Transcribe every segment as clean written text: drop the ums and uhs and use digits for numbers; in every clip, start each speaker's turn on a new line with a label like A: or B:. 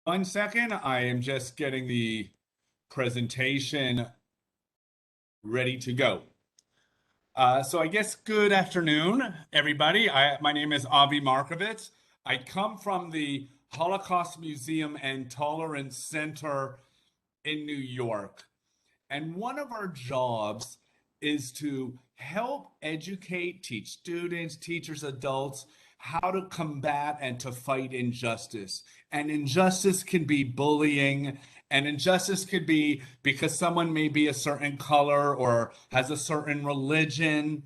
A: 1 second, I am just getting the presentation ready to go. So I guess good afternoon, everybody. My name is Avi Markovitz. I come from the Holocaust Museum and Tolerance Center in New York. And one of our jobs is to help educate, teach students, teachers, adults how to combat and to fight injustice. And injustice can be bullying, and injustice could be because someone may be a certain color or has a certain religion,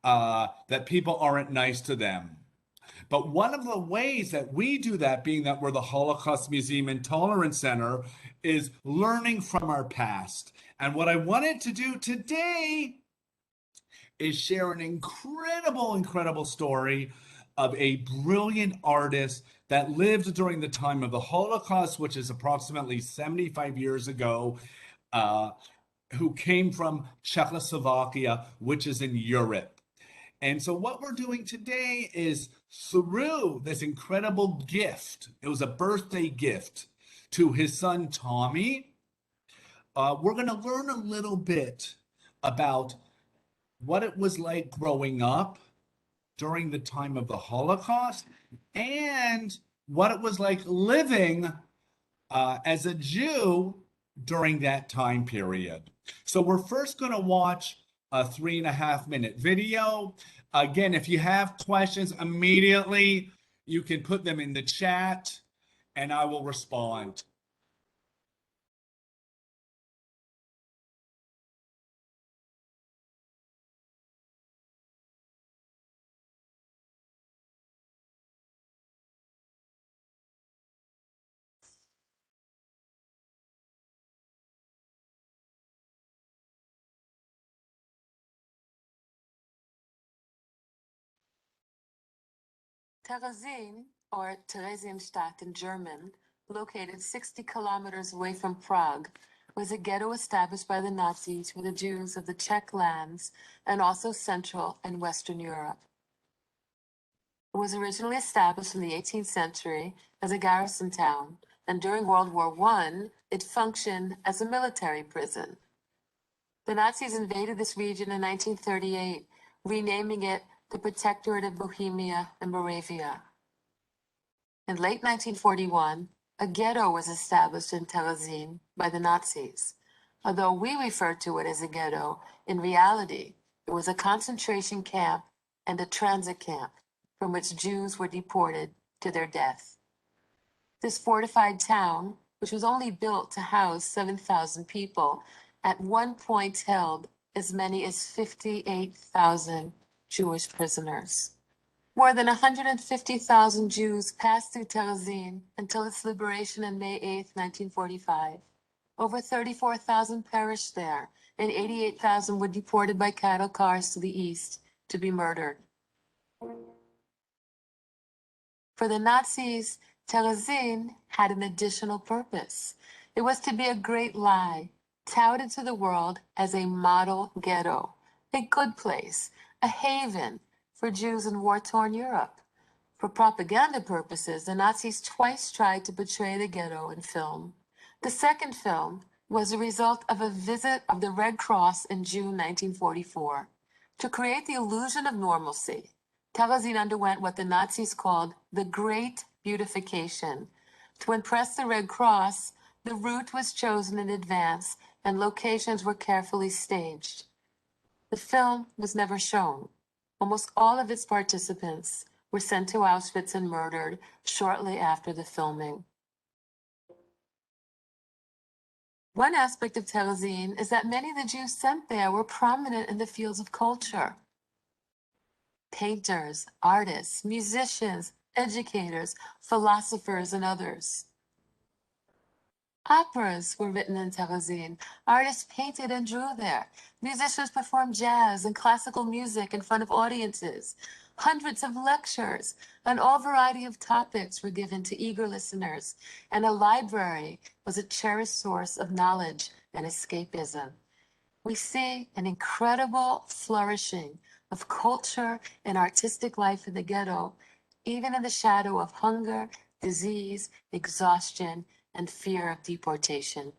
A: that people aren't nice to them. But one of the ways that we do that, being that we're the Holocaust Museum and Tolerance Center, is learning from our past. And what I wanted to do today is share an incredible story of a brilliant artist that lived during the time of the Holocaust, which is approximately 75 years ago, uh, who came from Czechoslovakia, which is in Europe. And so, what we're doing today is through this incredible gift, it was a birthday gift to his son Tommy. We're going to learn a little bit about what it was like growing up during the time of the Holocaust and what it was like living as a Jew during that time period. So we're first going to watch a 3.5 minute video. Again, if you have questions immediately, you can put them in the chat and I will respond.
B: Terezin, or Theresienstadt in German, located 60 kilometers away from Prague, was a ghetto established by the Nazis for the Jews of the Czech lands and also Central and Western Europe. It was originally established in the 18th century as a garrison town, and during World War I, it functioned as a military prison. The Nazis invaded this region in 1938, renaming it the Protectorate of Bohemia and Moravia. In late 1941, a ghetto was established in Terezin by the Nazis. Although we refer to it as a ghetto, in reality, it was a concentration camp and a transit camp from which Jews were deported to their death. This fortified town, which was only built to house 7,000 people, at one point held as many as 58,000 Jewish prisoners. More than 150,000 Jews passed through Terezin until its liberation on May 8, 1945. Over 34,000 perished there, and 88,000 were deported by cattle cars to the east to be murdered. For the Nazis, Terezin had an additional purpose. It was to be a great lie, touted to the world as a model ghetto, a good place, a haven for Jews in war-torn Europe. For propaganda purposes, the Nazis twice tried to portray the ghetto in film. The second film was a result of a visit of the Red Cross in June 1944. To create the illusion of normalcy, Terezin underwent what the Nazis called the Great Beautification. To impress the Red Cross, the route was chosen in advance and locations were carefully staged. The film was never shown. Almost all of its participants were sent to Auschwitz and murdered shortly after the filming. One aspect of Terezin is that many of the Jews sent there were prominent in the fields of culture. Painters, artists, musicians, educators, philosophers, and others. Operas were written in Terezin. Artists painted and drew there. Musicians performed jazz and classical music in front of audiences. Hundreds of lectures on all variety of topics were given to eager listeners, and a library was a cherished source of knowledge and escapism. We see an incredible flourishing of culture and artistic life in the ghetto, even in the shadow of hunger, disease, exhaustion, and fear of deportation.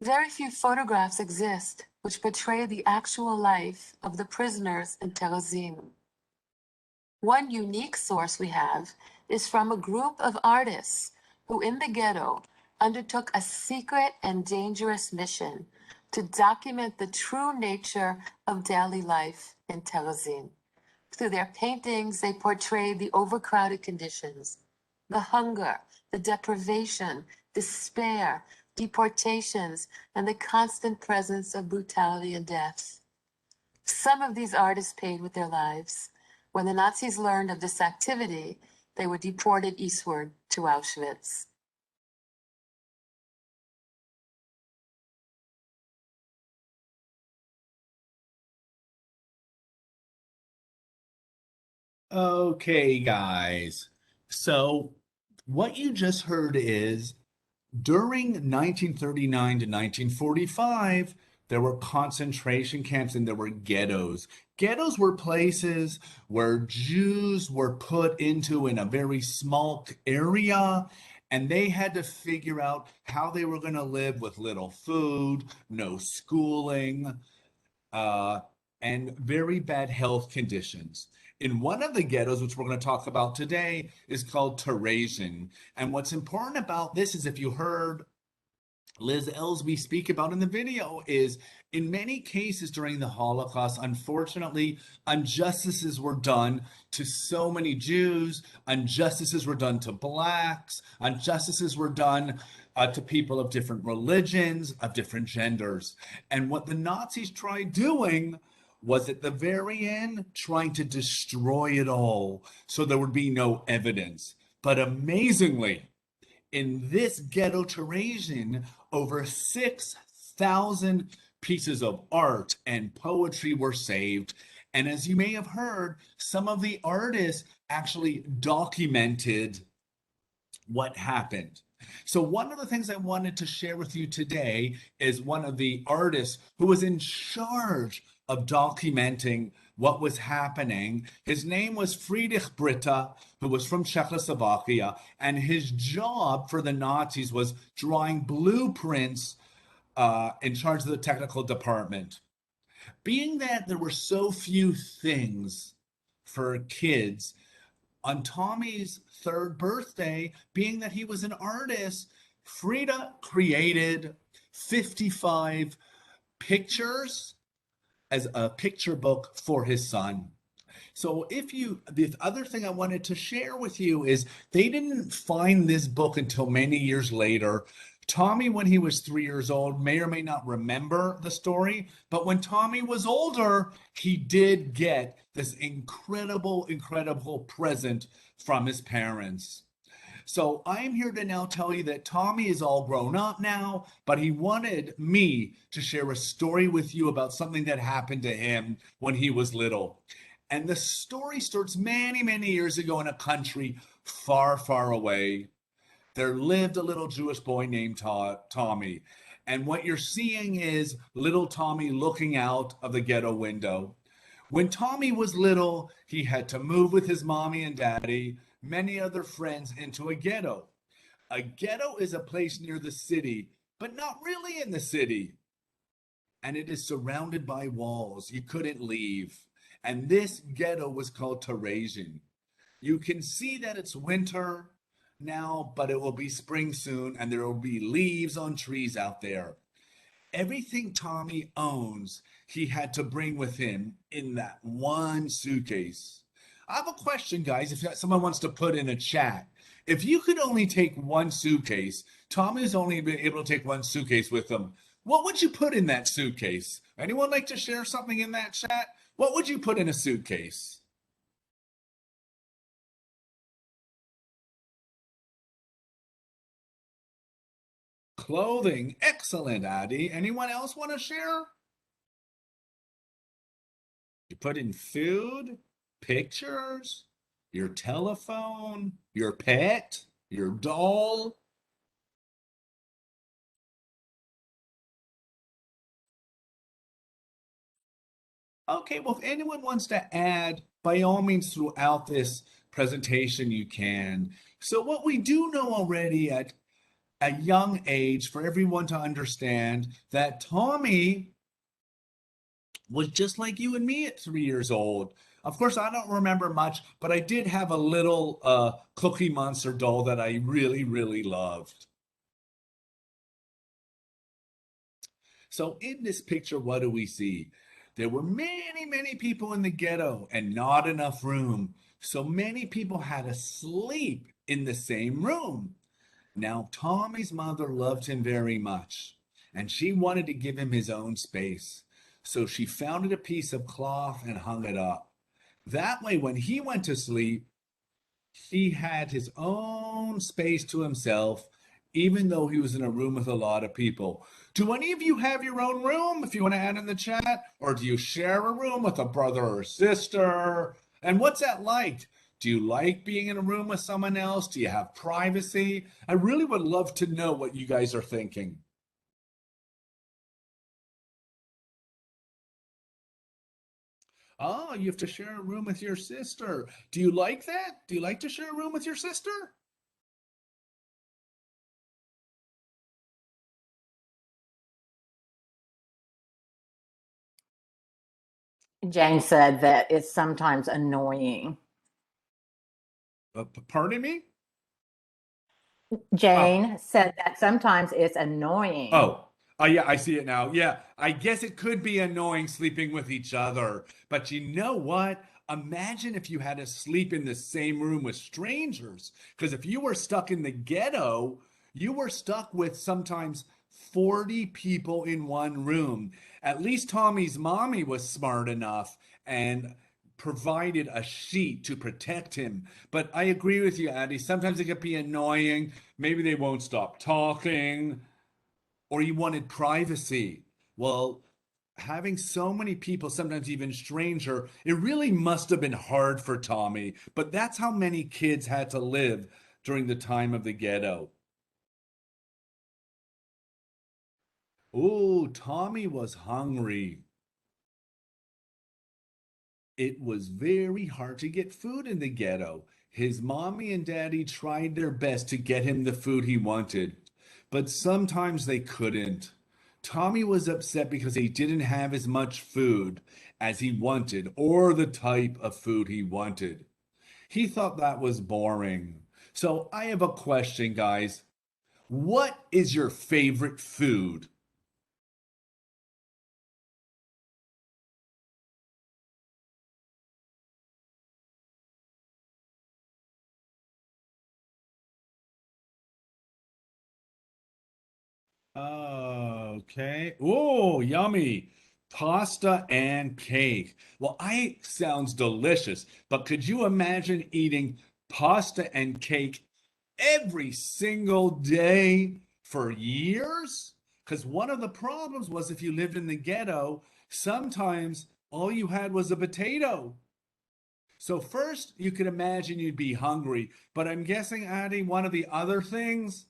B: Very few photographs exist which portray the actual life of the prisoners in Terezin. One unique source we have is from a group of artists who in the ghetto undertook a secret and dangerous mission to document the true nature of daily life in Terezin. Through their paintings, they portrayed the overcrowded conditions, the hunger, the deprivation, despair, deportations, and the constant presence of brutality and death. Some of these artists paid with their lives. When the Nazis learned of this activity, they were deported eastward to Auschwitz.
A: Okay, guys. So what you just heard is during 1939 to 1945, there were concentration camps and there were ghettos. Ghettos were places where Jews were put into in a very small area, and they had to figure out how they were going to live with little food, no schooling, uh, and very bad health conditions. In one of the ghettos, which we're going to talk about today, is called Terezin. And what's important about this is if you heard Liz Ellsby speak about in the video is in many cases during the Holocaust, unfortunately, injustices were done to so many Jews, injustices were done to blacks, injustices were done to people of different religions, of different genders. And what the Nazis tried doing was at the very end trying to destroy it all so there would be no evidence. But amazingly, in this ghetto Teresian, over 6,000 pieces of art and poetry were saved. And as you may have heard, some of the artists actually documented what happened. So, one of the things I wanted to share with you today is one of the artists who was in charge of documenting what was happening. His name was Bedrich Fritta, who was from Czechoslovakia, and his job for the Nazis was drawing blueprints in charge of the technical department. Being that there were so few things for kids, on Tommy's third birthday, being that he was an artist, Fritta created 55 pictures as a picture book for his son. So the other thing I wanted to share with you is they didn't find this book until many years later. Tommy, when he was 3 years old, may or may not remember the story, but when Tommy was older, he did get this incredible, incredible present from his parents. So I'm here to now tell you that Tommy is all grown up now, but he wanted me to share a story with you about something that happened to him when he was little. And the story starts many, many years ago in a country far, far away. There lived a little Jewish boy named Tommy. And what you're seeing is little Tommy looking out of the ghetto window. When Tommy was little, he had to move with his mommy and daddy, many other friends, into a ghetto. A ghetto is a place near the city, but not really in the city. And it is surrounded by walls. You couldn't leave. And this ghetto was called Terezin. You can see that it's winter now, but it will be spring soon, and there will be leaves on trees out there. Everything Tommy owns, he had to bring with him in that one suitcase. I have a question, guys, if someone wants to put in a chat. If you could only take one suitcase, Tommy's only been able to take one suitcase with him. What would you put in that suitcase? Anyone like to share something in that chat? What would you put in a suitcase? Clothing. Excellent, Addy. Anyone else want to share? You put in food, pictures, your telephone, your pet, your doll. Okay, well, if anyone wants to add, by all means, throughout this presentation, you can. So what we do know already at a young age for everyone to understand that Tommy was just like you and me at 3 years old. Of course, I don't remember much, but I did have a little Cookie Monster doll that I really, really loved. So in this picture, what do we see? There were many, many people in the ghetto and not enough room. So many people had to sleep in the same room. Now, Tommy's mother loved him very much, and she wanted to give him his own space. So she founded a piece of cloth and hung it up. That way, when he went to sleep, he had his own space to himself, even though he was in a room with a lot of people. Do any of you have your own room, if you want to add in the chat? Or do you share a room with a brother or sister? And what's that like? Do you like being in a room with someone else? Do you have privacy? I really would love to know what you guys are thinking. Oh, you have to share a room with your sister. Do you like that? Do you like to share a room with your sister?
C: Jane said that it's sometimes annoying.
A: Pardon me?
C: Jane said that sometimes it's annoying.
A: Oh, yeah, I see it now. Yeah, I guess it could be annoying sleeping with each other. But you know what? Imagine if you had to sleep in the same room with strangers. Because if you were stuck in the ghetto, you were stuck with sometimes 40 people in one room. At least Tommy's mommy was smart enough and provided a sheet to protect him. But I agree with you, Addie. Sometimes it could be annoying. Maybe they won't stop talking, or you wanted privacy. Well, having so many people, sometimes even stranger, it really must have been hard for Tommy. But that's how many kids had to live during the time of the ghetto. Oh, Tommy was hungry. It was very hard to get food in the ghetto. His mommy and daddy tried their best to get him the food he wanted, but sometimes they couldn't. Tommy was upset because he didn't have as much food as he wanted or the type of food he wanted. He thought that was boring. So I have a question, guys. What is your favorite food? Okay. Oh, yummy. Pasta and cake. Well, I sounds delicious, but could you imagine eating pasta and cake every single day for years? Because one of the problems was if you lived in the ghetto, sometimes all you had was a potato. So first, you could imagine you'd be hungry, but I'm guessing adding one of the other things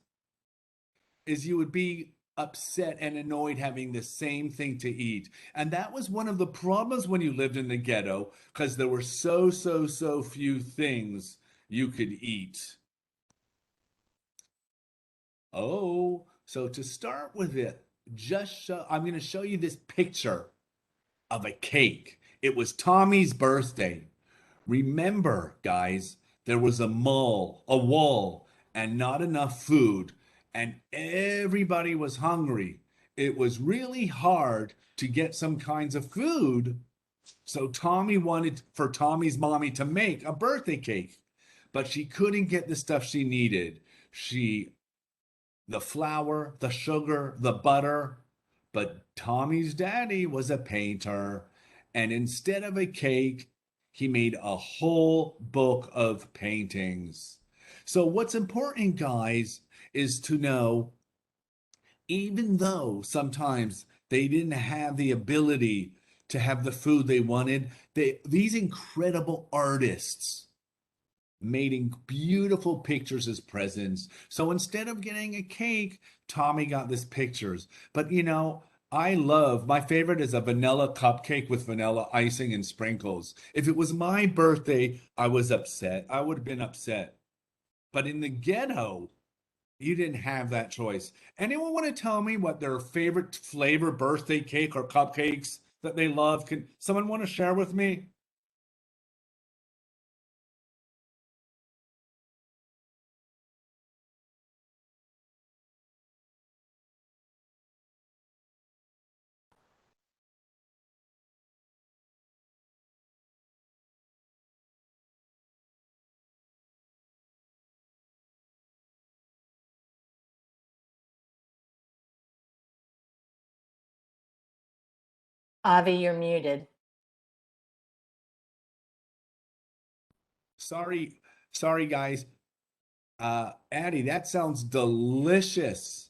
A: is you would be upset and annoyed having the same thing to eat. And that was one of the problems when you lived in the ghetto because there were so few things you could eat. Oh, so to start with it, I'm going to show you this picture of a cake. It was Tommy's birthday. Remember, guys, there was a wall, and not enough food, and everybody was hungry. It was really hard to get some kinds of food. So Tommy wanted for Tommy's mommy to make a birthday cake, but she couldn't get the stuff she needed. The flour, the sugar, the butter. But Tommy's daddy was a painter, and instead of a cake, he made a whole book of paintings. So, what's important, guys, is to know even though sometimes they didn't have the ability to have the food they wanted, these incredible artists making beautiful pictures as presents. So instead of getting a cake, Tommy got this pictures. But I love my favorite is a vanilla cupcake with vanilla icing and sprinkles. If it was my birthday, I was upset. I would have been upset. But in the ghetto, you didn't have that choice. Anyone want to tell me what their favorite flavor birthday cake or cupcakes that they love? Can someone want to share with me?
C: Avi, you're muted.
A: Sorry, guys. Addie, that sounds delicious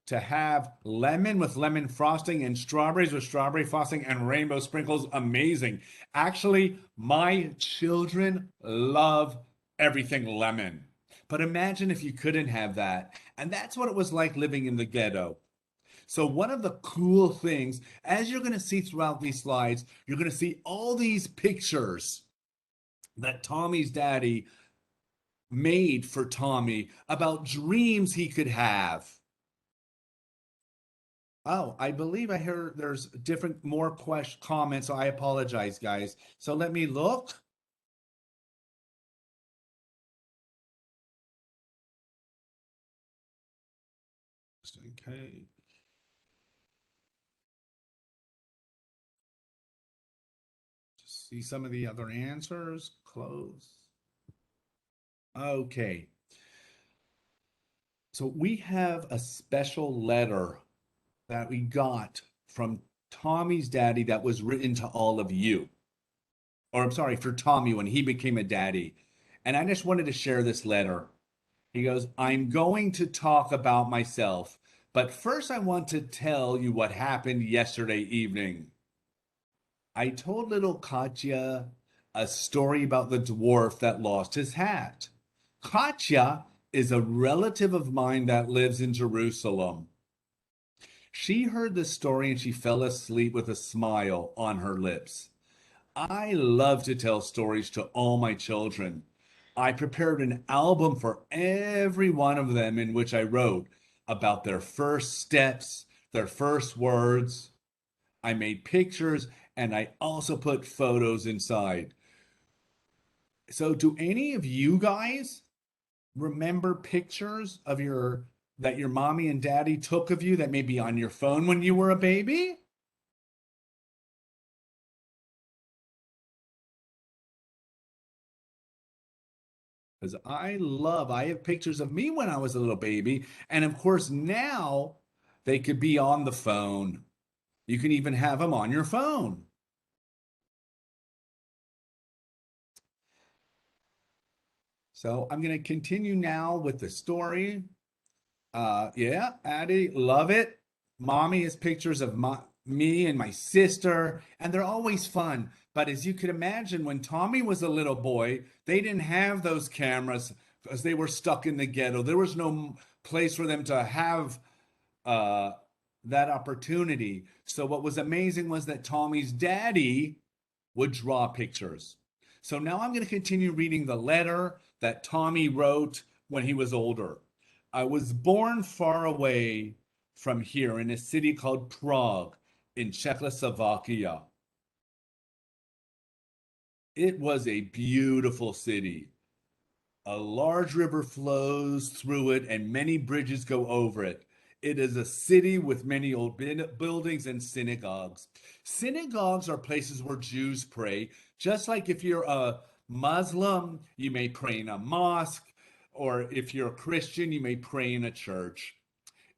A: to have lemon with lemon frosting and strawberries with strawberry frosting and rainbow sprinkles. Amazing. Actually, my children love everything lemon. But imagine if you couldn't have that. And that's what it was like living in the ghetto. So, one of the cool things, as you're going to see throughout these slides, you're going to see all these pictures that Tommy's daddy made for Tommy about dreams he could have. Oh, I believe I hear there's different more comments. So I apologize, guys. So let me look. Okay. Just see some of the other answers. Close. Okay. So we have a special letter that we got from Tommy's daddy that was written to all of you. Or I'm sorry, for Tommy when he became a daddy. And I just wanted to share this letter. He goes, I'm going to talk about myself, but first I want to tell you what happened yesterday evening. I told little Katya a story about the dwarf that lost his hat. Katya is a relative of mine that lives in Jerusalem. She heard the story and she fell asleep with a smile on her lips. I love to tell stories to all my children. I prepared an album for every one of them in which I wrote about their first steps, their first words. I made pictures and I also put photos inside. So, do any of you guys remember pictures of your mommy and daddy took of you that may be on your phone when you were a baby? Because I have pictures of me when I was a little baby. And of course, now they could be on the phone. You can even have them on your phone. So I'm going to continue now with the story. Yeah, Addie, love it. Mommy has pictures of me and my sister, and they're always fun. But as you can imagine, when Tommy was a little boy, they didn't have those cameras because they were stuck in the ghetto. There was no place for them to have uh, that opportunity. So what was amazing was that Tommy's daddy would draw pictures. So now I'm going to continue reading the letter that Tommy wrote when he was older. I was born far away from here in a city called Prague in Czechoslovakia. It was a beautiful city. A large river flows through it and many bridges go over it. It is a city with many old buildings and synagogues. Synagogues are places where Jews pray, just like if you're a Muslim, you may pray in a mosque, or if you're a Christian, you may pray in a church.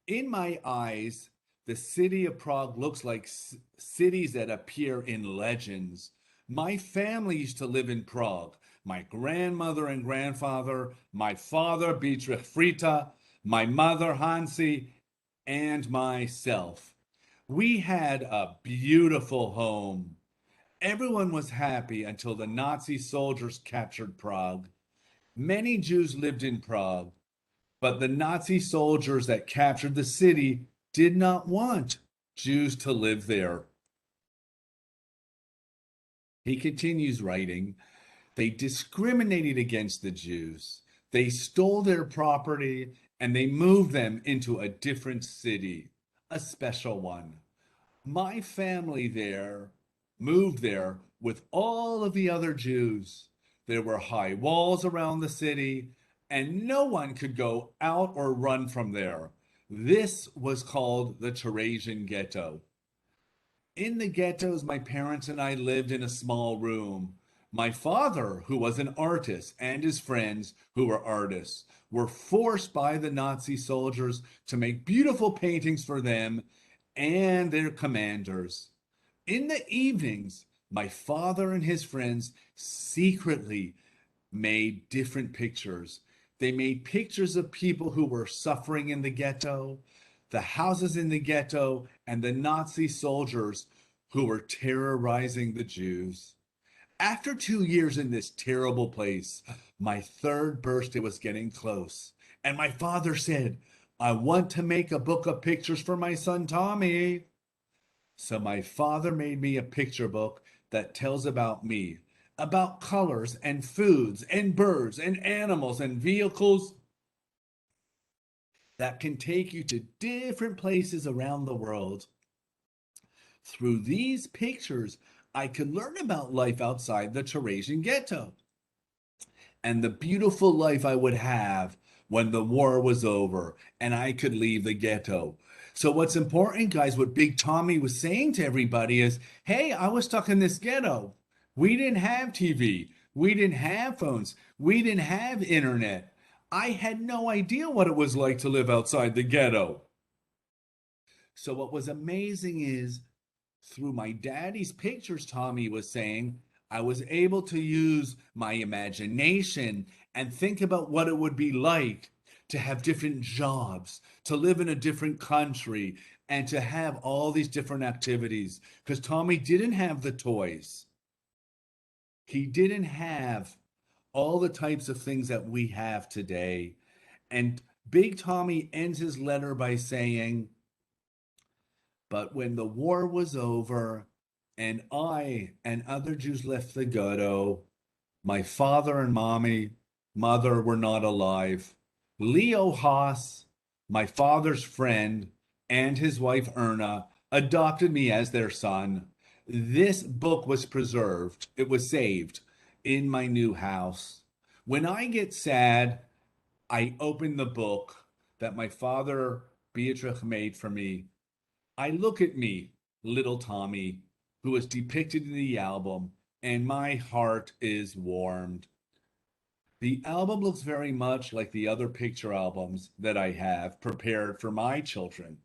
A: In my eyes, the city of Prague looks like cities that appear in legends. My family used to live in Prague. My grandmother and grandfather, my father, Bedrich Fritta, my mother, Hansi, and myself. We had a beautiful home. Everyone was happy until the Nazi soldiers captured Prague. Many Jews lived in Prague, but the Nazi soldiers that captured the city did not want Jews to live there. He continues writing, they discriminated against the Jews. They stole their property and they moved them into a different city, a special one. My family there moved there with all of the other Jews. There were high walls around the city, and no one could go out or run from there. This was called the Teresian ghetto. In the ghettos, my parents and I lived in a small room. My father, who was an artist, and his friends, who were artists, were forced by the Nazi soldiers to make beautiful paintings for them and their commanders. In the evenings, my father and his friends secretly made different pictures. They made pictures of people who were suffering in the ghetto, the houses in the ghetto, and the Nazi soldiers who were terrorizing the Jews. After 2 years in this terrible place, my third birthday was getting close, and my father said, I want to make a book of pictures for my son Tommy. So my father made me a picture book that tells about me, about colors and foods and birds and animals and vehicles that can take you to different places around the world. Through these pictures, I could learn about life outside the Teresian ghetto and the beautiful life I would have when the war was over and I could leave the ghetto. So, what's important, guys, what Big Tommy was saying to everybody is hey, I was stuck in this ghetto. We didn't have TV, we didn't have phones, we didn't have internet. I had no idea what it was like to live outside the ghetto. So, what was amazing is through my daddy's pictures, Tommy was saying, I was able to use my imagination and think about what it would be like to have different jobs, to live in a different country, and to have all these different activities. Because Tommy didn't have the toys, he didn't have all the types of things that we have today. And Big Tommy ends his letter by saying, but when the war was over and I and other Jews left the ghetto, my father and mother were not alive. Leo Haas, my father's friend, and his wife Erna adopted me as their son. This book was preserved, it was saved in my new house. When I get sad, I open the book that my father Bedrich made for me. I look at me, little Tommy, who is depicted in the album, and my heart is warmed. The album looks very much like the other picture albums that I have prepared for my children,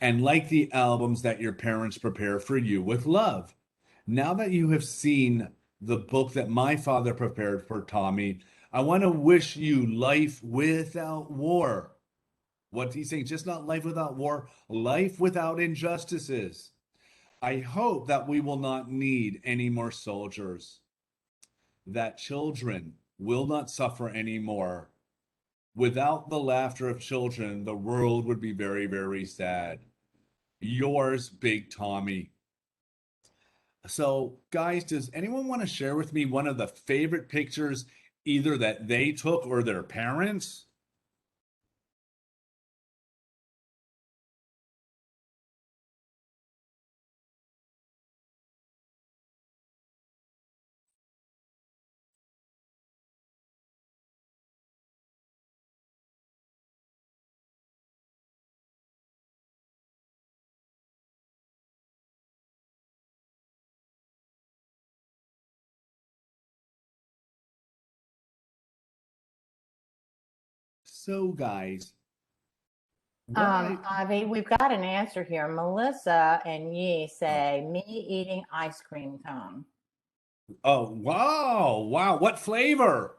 A: and like the albums that your parents prepare for you with love. Now that you have seen the book that my father prepared for Tommy, I want to wish you life without war. What he's saying, just not life without war, life without injustices. I hope that we will not need any more soldiers, that children will not suffer anymore. Without the laughter of children, the world would be very, very sad. Yours, Big Tommy. So, guys, does anyone want to share with me one of the favorite pictures, either that they took or their parents? So, guys,
C: Avi, we've got an answer here. Melissa and Yi say, me eating ice cream cone.
A: Oh, wow. Wow. What flavor?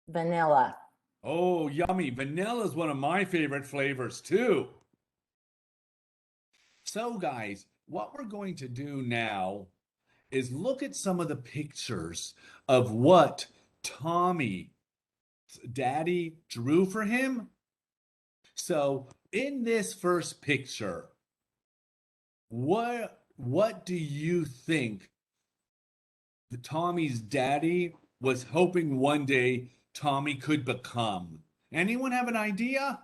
C: Vanilla.
A: Oh, yummy. Vanilla is one of my favorite flavors too. So, guys, what we're going to do now is look at some of the pictures of what Tommy, daddy, drew for him. So in this first picture, what do you think Tommy's daddy was hoping one day Tommy could become? Anyone have an idea?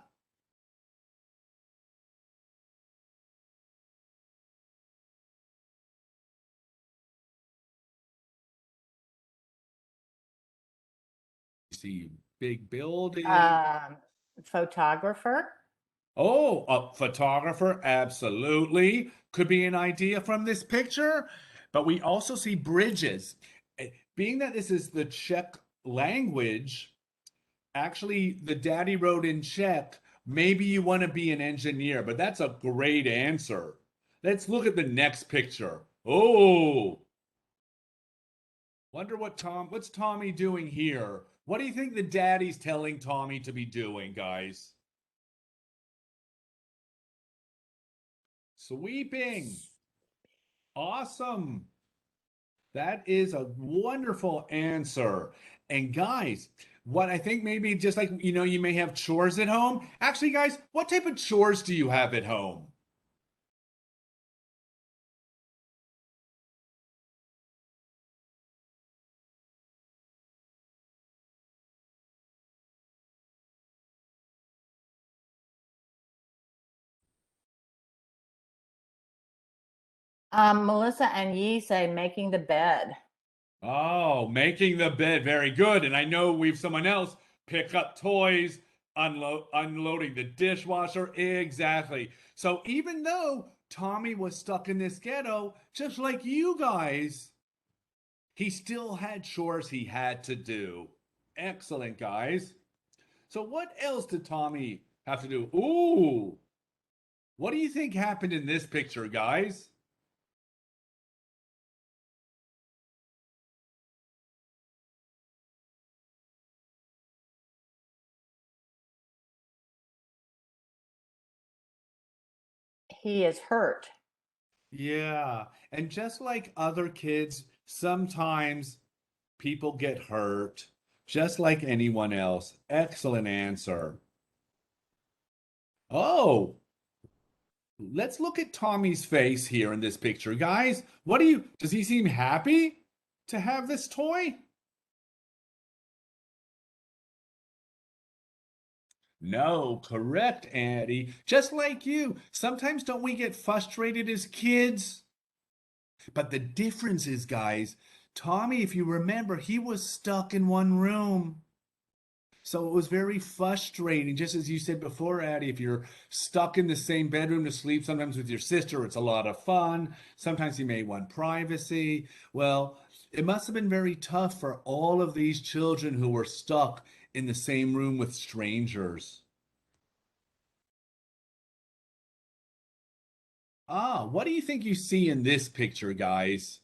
A: See big building.
C: Photographer.
A: Oh, a photographer, absolutely. Could be an idea from this picture. But we also see bridges. Being that this is the Czech language, actually, the daddy wrote in Czech, maybe you want to be an engineer, but that's a great answer. Let's look at the next picture. Oh, wonder what's Tommy doing here? What do you think the daddy's telling Tommy to be doing, guys? Sweeping. Awesome. That is a wonderful answer. And guys, what I think maybe just like, you may have chores at home. Actually, guys, what type of chores do you have at home?
C: Melissa and Yi say making the bed.
A: Oh, making the bed. Very good. And I know we've someone else pick up toys, unloading the dishwasher. Exactly. So even though Tommy was stuck in this ghetto, just like you guys, he still had chores he had to do. Excellent, guys. So what else did Tommy have to do? Ooh, what do you think happened in this picture, guys?
C: He is hurt.
A: Yeah, and just like other kids, sometimes people get hurt, just like anyone else. Excellent answer. Oh, let's look at Tommy's face here in this picture. Guys, does he seem happy to have this toy? No, correct, Andy. Just like you. Sometimes don't we get frustrated as kids? But the difference is, guys, Tommy, if you remember, he was stuck in one room. So it was very frustrating. Just as you said before, Addie, if you're stuck in the same bedroom to sleep, sometimes with your sister, it's a lot of fun. Sometimes you may want privacy. Well, it must have been very tough for all of these children who were stuck in the same room with strangers. Ah, what do you think you see in this picture, guys?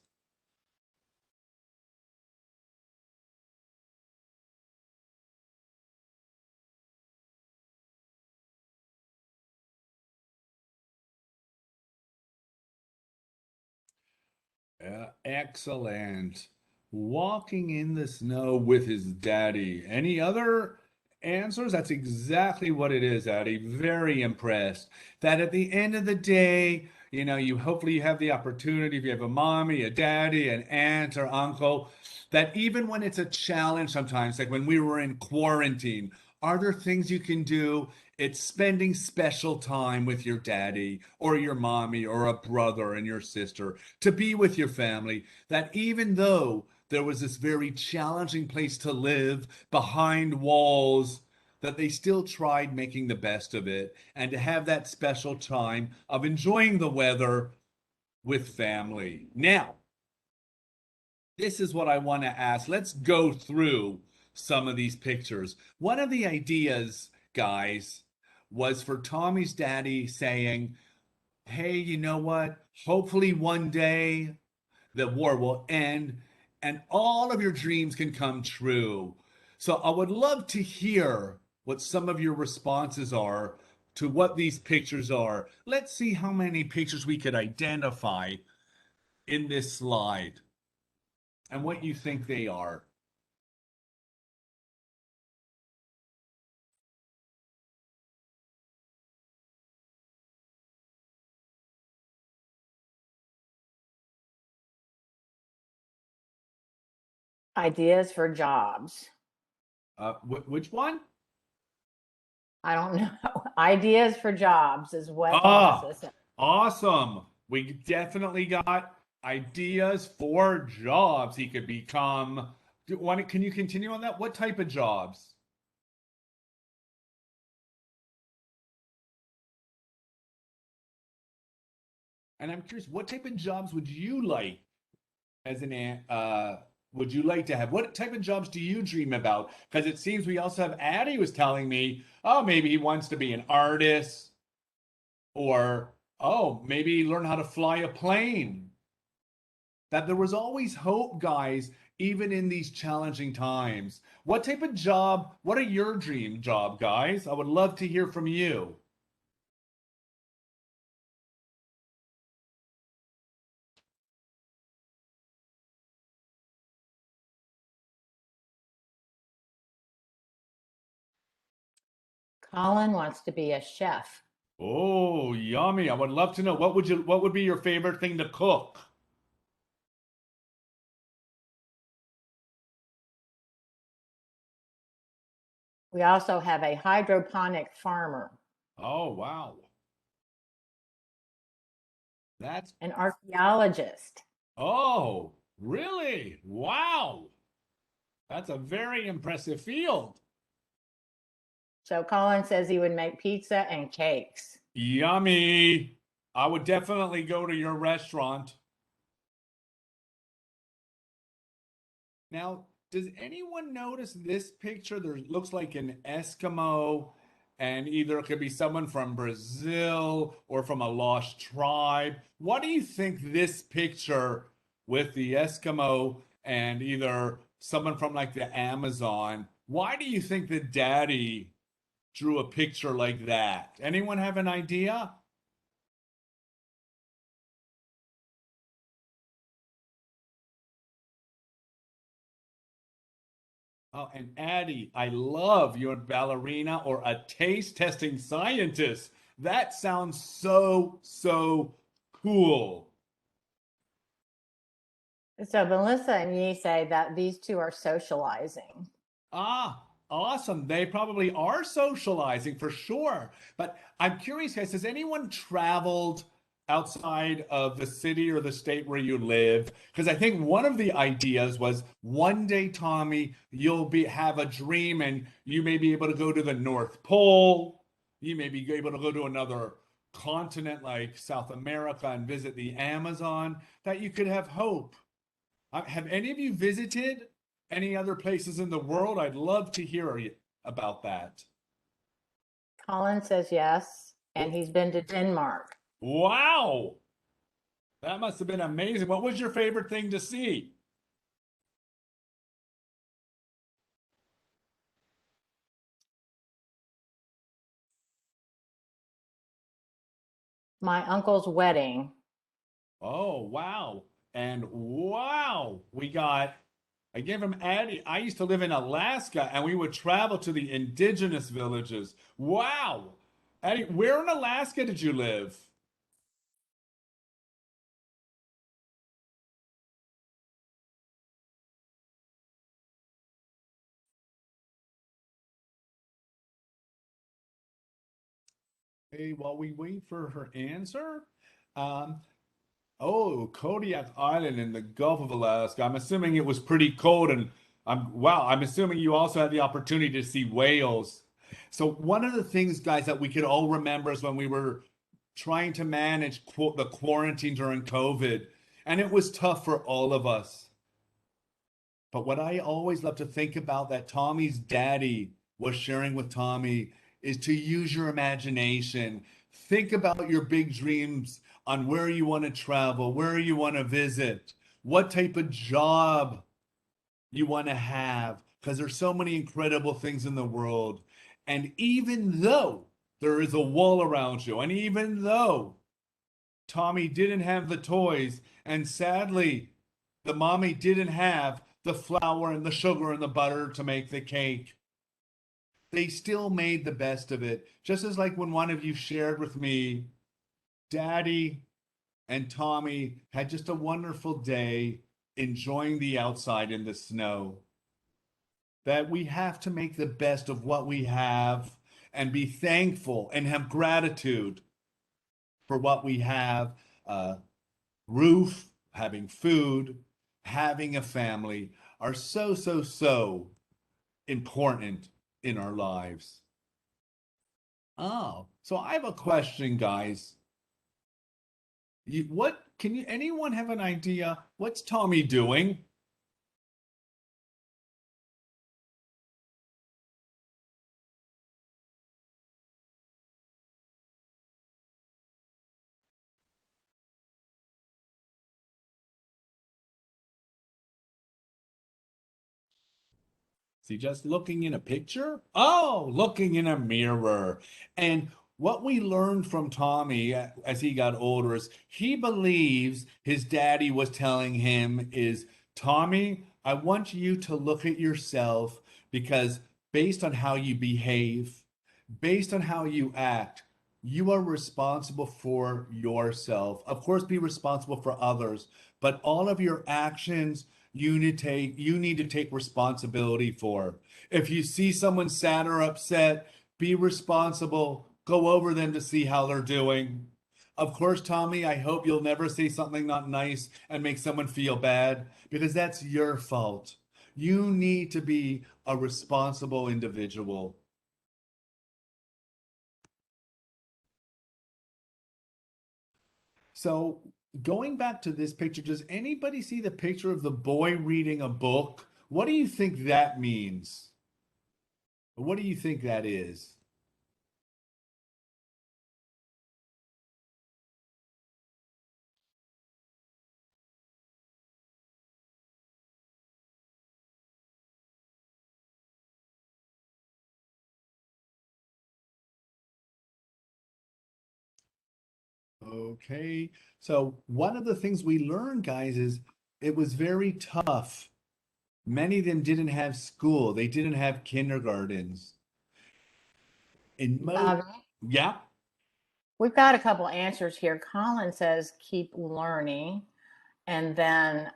A: Excellent. Walking in the snow with his daddy. Any other answers? That's exactly what it is, Addie. Very impressed. That at the end of the day, you hopefully you have the opportunity, if you have a mommy, a daddy, an aunt or uncle, that even when it's a challenge sometimes, like when we were in quarantine, are there things you can do? It's spending special time with your daddy or your mommy or a brother and your sister to be with your family, that even though there was this very challenging place to live behind walls, that they still tried making the best of it and to have that special time of enjoying the weather with family. Now, this is what I want to ask. Let's go through some of these pictures. One of the ideas, guys, was for Tommy's daddy saying, hey, you know what? Hopefully one day the war will end and all of your dreams can come true. So I would love to hear what some of your responses are to what these pictures are. Let's see how many pictures we could identify in this slide and what you think they are.
C: Ideas for jobs.
A: Which one?
C: I don't know. Ideas for jobs is what
A: Ah,
C: Melissa said.
A: awesome. We definitely got ideas for jobs he could become. Can you continue on that? What type of jobs? And I'm curious, what type of jobs would you like as would you like to have? What type of jobs do you dream about? Because it seems we also have Addie was telling me, oh, maybe he wants to be an artist, or oh, maybe learn how to fly a plane. That there was always hope, guys, even in these challenging times. What type of job, what are your dream job, guys? I would love to hear from you.
C: Colin wants to be a chef.
A: Oh, yummy. I would love to know what would be your favorite thing to cook?
C: We also have a hydroponic farmer,
A: Oh, wow. That's
C: an archaeologist.
A: Oh, really? Wow. That's a very impressive field.
C: So Colin says he would make pizza and cakes.
A: Yummy. I would definitely go to your restaurant. Now, does anyone notice this picture? There looks like an Eskimo, and either it could be someone from Brazil or from a lost tribe. What do you think this picture with the Eskimo and either someone from like the Amazon, why do you think the daddy drew a picture like that? Anyone have an idea? Oh, and Addie, I love you're a ballerina or a taste testing scientist. That sounds so cool.
C: So Melissa and Yi say that these two are socializing.
A: Ah, awesome. They probably are socializing for sure. But I'm curious, guys, has anyone traveled outside of the city or the state where you live? Because I think one of the ideas was one day, Tommy, you'll be have a dream and you may be able to go to the North Pole. You may be able to go to another continent like South America and visit the Amazon, that you could have hope. Have any of you visited any other places in the world? I'd love to hear about that.
C: Colin says yes, and he's been to Denmark.
A: Wow, that must have been amazing. What was your favorite thing to see?
C: My uncle's wedding.
A: Oh, wow. And wow, I gave him Addie. I used to live in Alaska and we would travel to the indigenous villages. Wow. Addie, where in Alaska did you live? Hey, while we wait for her answer, um, oh, Kodiak Island in the Gulf of Alaska. I'm assuming it was pretty cold, and I'm assuming you also had the opportunity to see whales. So one of the things, guys, that we could all remember is when we were trying to manage the quarantine during COVID, and it was tough for all of us. But what I always love to think about that Tommy's daddy was sharing with Tommy is to use your imagination. Think about your big dreams on where you want to travel, where you want to visit, what type of job you want to have, because there's so many incredible things in the world. And even though there is a wall around you, and even though Tommy didn't have the toys, and sadly, the mommy didn't have the flour and the sugar and the butter to make the cake. They still made the best of it. Just as like when one of you shared with me, Daddy and Tommy had just a wonderful day. enjoying the outside in the snow, that we have to make the best of what we have and be thankful and have gratitude for what we have. Roof, having food, having a family are so important in our lives. Oh, so I have a question, guys. Anyone have an idea? What's Tommy doing? Is he just looking in a picture? Oh, looking in a mirror. And what we learned from Tommy as he got older is he believes his daddy was telling him is, Tommy, I want you to look at yourself because based on how you behave, based on how you act, you are responsible for yourself. Of course, be responsible for others, but all of your actions you need to take responsibility for. If you see someone sad or upset, be responsible. Go over them to see how they're doing. Of course, Tommy, I hope you'll never say something not nice and make someone feel bad because that's your fault. You need to be a responsible individual. So, going back to this picture, does anybody see the picture of the boy reading a book? What do you think that means? What do you think that is? Okay. So, one of the things we learned, guys, is it was very tough. Many of them didn't have school, they didn't have kindergartens. In
C: Um,
A: yeah.
C: we've got a couple answers here. Colin says keep learning. And then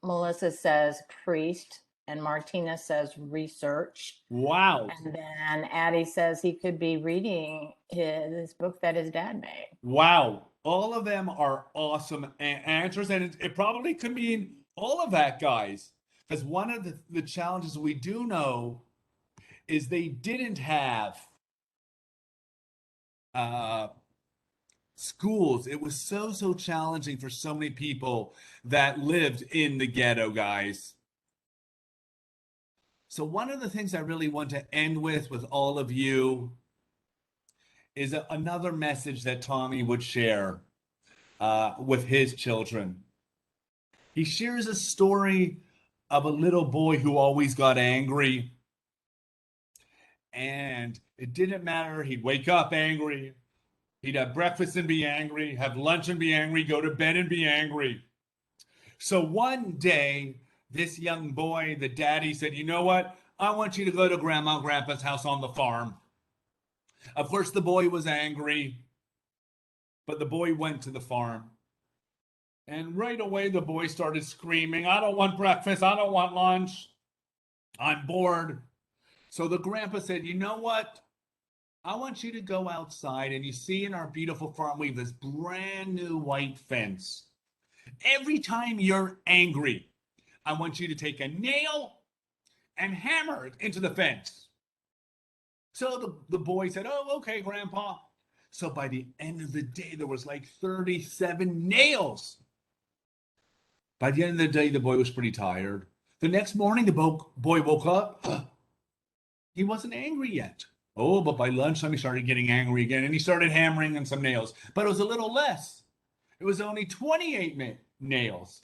C: Melissa says priest. And Martina says research.
A: Wow.
C: And then Addie says he could be reading his book that his dad made.
A: Wow. All of them are awesome answers. And it probably could mean all of that, guys. Because one of the challenges we do know is they didn't have uh, schools. It was so challenging for so many people that lived in the ghetto, guys. So one of the things I really want to end with all of you is another message that Tommy would share with his children. He shares a story of a little boy who always got angry. And it didn't matter. He'd wake up angry. He'd have breakfast and be angry, have lunch and be angry, go to bed and be angry. So one day, this young boy, the daddy said, you know what? I want you to go to grandma and grandpa's house on the farm. Of course, the boy was angry, but the boy went to the farm. And right away, the boy started screaming, I don't want breakfast. I don't want lunch. I'm bored. So the grandpa said, you know what? I want you to go outside and you see in our beautiful farm, we have this brand new white fence. Every time you're angry, I want you to take a nail and hammer it into the fence. So the boy said, oh, okay, Grandpa. So by the end of the day, there was like 37 nails. By the end of the day, the boy was pretty tired. The next morning, the boy woke up. He wasn't angry yet. Oh, but by lunchtime, he started getting angry again and he started hammering in some nails. But it was a little less. It was only 28 nails.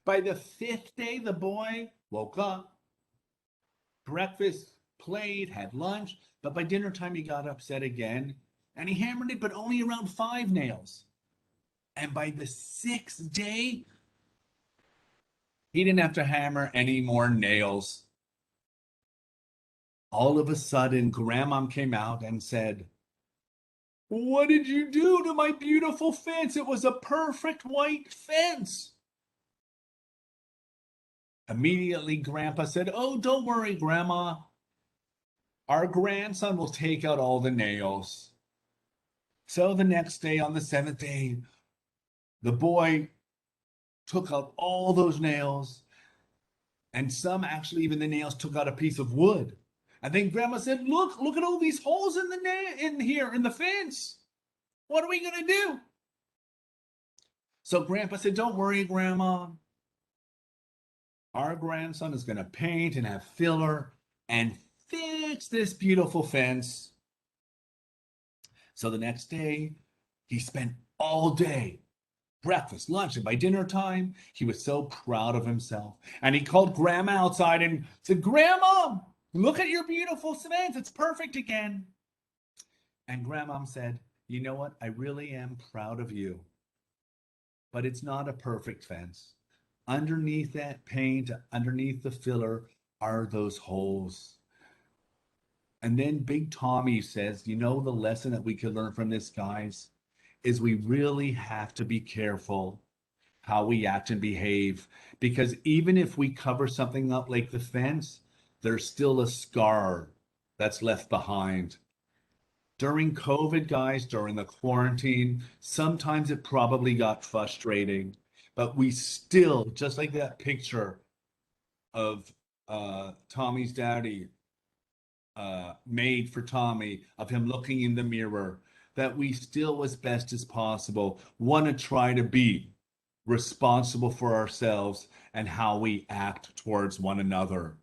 A: By the fifth day, the boy woke up, breakfast, played, had lunch, but by dinner time, he got upset again and he hammered it, but only around 5 nails. And by the sixth day, he didn't have to hammer any more nails. All of a sudden, Grandma came out and said, what did you do to my beautiful fence? It was a perfect white fence. Immediately, Grandpa said, "Oh, don't worry, Grandma. Our grandson will take out all the nails." So the next day, on the seventh day, the boy took out all those nails, and some actually, even the nails took out a piece of wood. And then Grandma said, look at all these holes in the in here in the fence. What are we gonna do?" So Grandpa said, "Don't worry, Grandma. Our grandson is gonna paint and have filler and fix this beautiful fence." So the next day, he spent all day, breakfast, lunch, and by dinner time, he was so proud of himself. And he called Grandma outside and said, "Grandma, look at your beautiful fence. It's perfect again." And Grandma said, "You know what? I really am proud of you. But it's not a perfect fence. Underneath that paint, underneath the filler, are those holes." And then Big Tommy says, "You know, the lesson that we can learn from this, guys, is we really have to be careful how we act and behave. Because even if we cover something up like the fence, there's still a scar that's left behind." During COVID, guys, during the quarantine, sometimes it probably got frustrating, but we still, just like that picture of Tommy's daddy made for Tommy, of him looking in the mirror, that we still, as best as possible, want to try to be responsible for ourselves and how we act towards one another.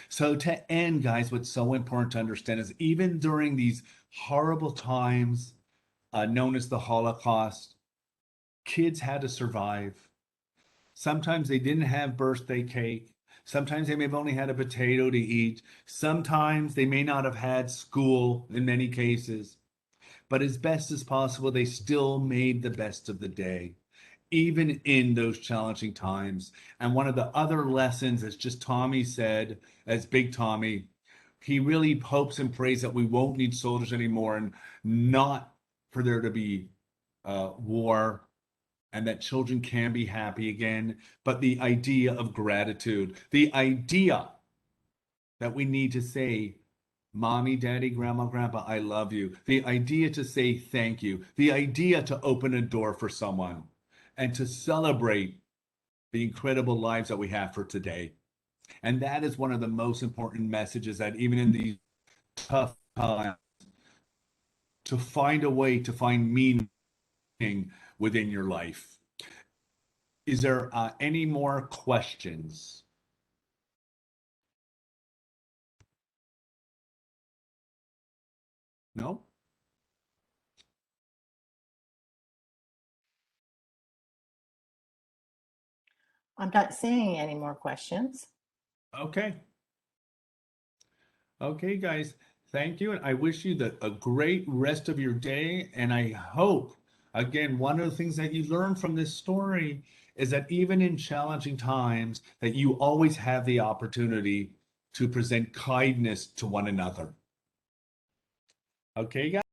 A: So to end, guys, what's so important to understand is even during these horrible times known as the Holocaust, kids had to survive. Sometimes they didn't have birthday cake. Sometimes they may have only had a potato to eat. Sometimes they may not have had school in many cases. But as best as possible, they still made the best of the day, even in those challenging times. And one of the other lessons, as just Tommy said, as Big Tommy, he really hopes and prays that we won't need soldiers anymore, and not for there to be war, and that children can be happy again. But the idea of gratitude, the idea that we need to say, "Mommy, Daddy, Grandma, Grandpa, I love you." The idea to say thank you, the idea to open a door for someone, and to celebrate the incredible lives that we have for today. And that is one of the most important messages, that even in these tough times, to find a way to find meaning within your life. Is there any more questions? No?
C: I'm not seeing any more questions.
A: Okay. Okay, guys. Thank you. And I wish you a great rest of your day. And I hope, again, one of the things that you learn from this story is that even in challenging times, that you always have the opportunity to present kindness to one another. Okay, guys?